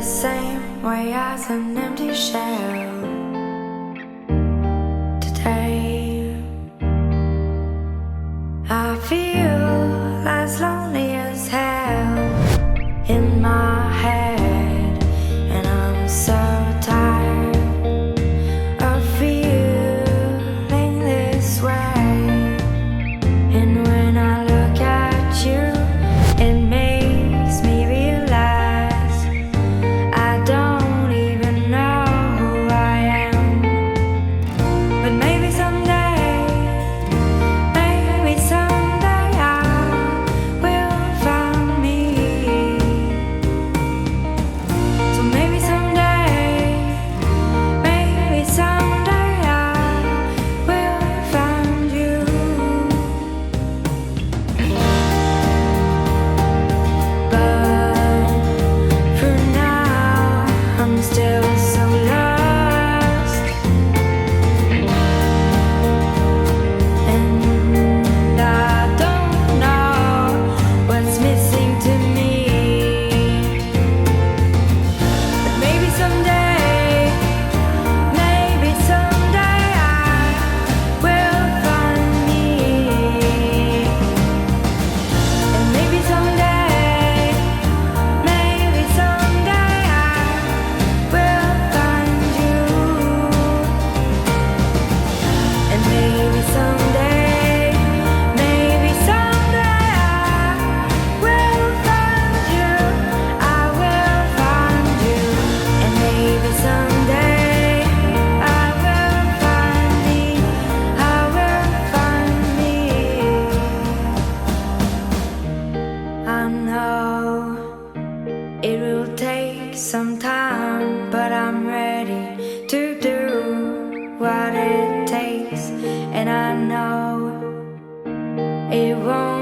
same way as an empty shell. Today I feel as lonely as hell in my head, and I'm so tired of feeling this way. And when I look at you, it makes me realize I don't even know who I am. But maybe someday I will find me. So maybe someday I will find you. But for now, I'm still so lost, and I don't know what's missing to me. But maybe someday I will find me. And maybe someday I will find you. And maybe someday I will find you. I will find you. And maybe someday I will find me. I will find me. I know it will take some time, but I'm ready to do what it takes. And I know it won't